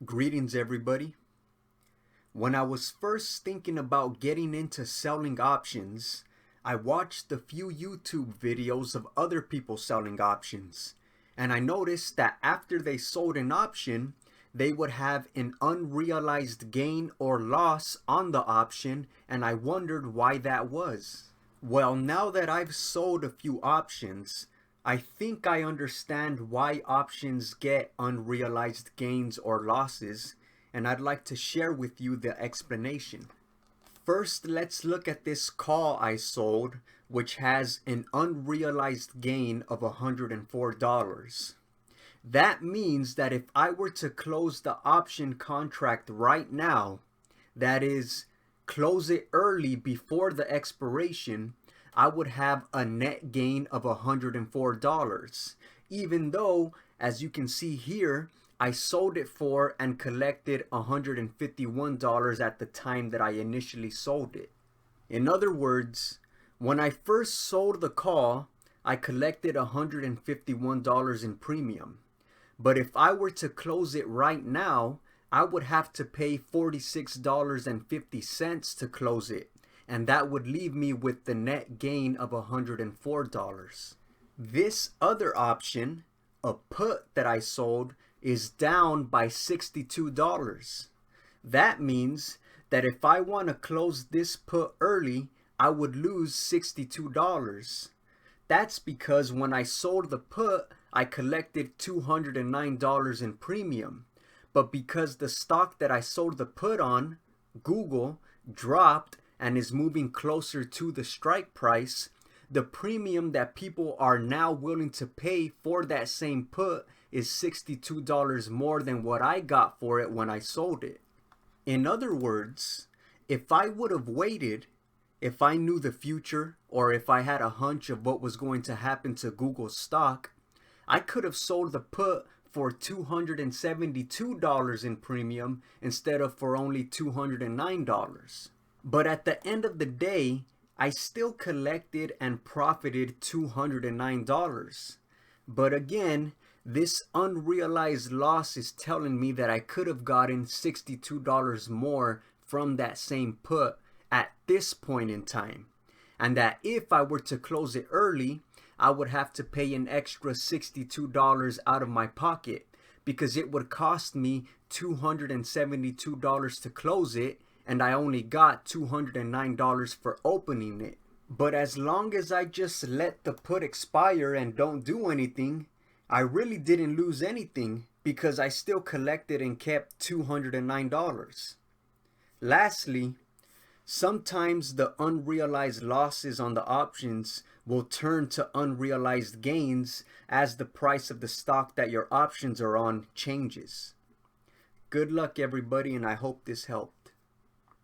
Greetings, everybody. When I was first thinking about getting into selling options, I watched a few YouTube videos of other people selling options, and I noticed that after they sold an option, they would have an unrealized gain or loss on the option, and I wondered why that was. Well, now that I've sold a few options, I think I understand why options get unrealized gains or losses, and I'd like to share with you the explanation. First, let's look at this call I sold, which has an unrealized gain of $104. That means that if I were to close the option contract right now, that is, close it early before the expiration, I would have a net gain of $104, even though, as you can see here, I sold it for and collected $151 at the time that I initially sold it. In other words, when I first sold the call, I collected $151 in premium. But if I were to close it right now, I would have to pay $46.50 to close it, and that would leave me with the net gain of $104. This other option, a put that I sold, is down by $62. That means that if I want to close this put early, I would lose $62. That's because when I sold the put, I collected $209 in premium. But because the stock that I sold the put on, Google, dropped and is moving closer to the strike price, the premium that people are now willing to pay for that same put is $62 more than what I got for it when I sold it. In other words, if I would have waited, if I knew the future, or if I had a hunch of what was going to happen to Google's stock, I could have sold the put for $272 in premium instead of for only $209. But at the end of the day, I still collected and profited $209. But again, this unrealized loss is telling me that I could have gotten $62 more from that same put at this point in time. And that if I were to close it early, I would have to pay an extra $62 out of my pocket because it would cost me $272 to close it, and I only got $209 for opening it. But as long as I just let the put expire and don't do anything, I really didn't lose anything because I still collected and kept $209. Lastly, sometimes the unrealized losses on the options will turn to unrealized gains as the price of the stock that your options are on changes. Good luck, everybody, and I hope this helped.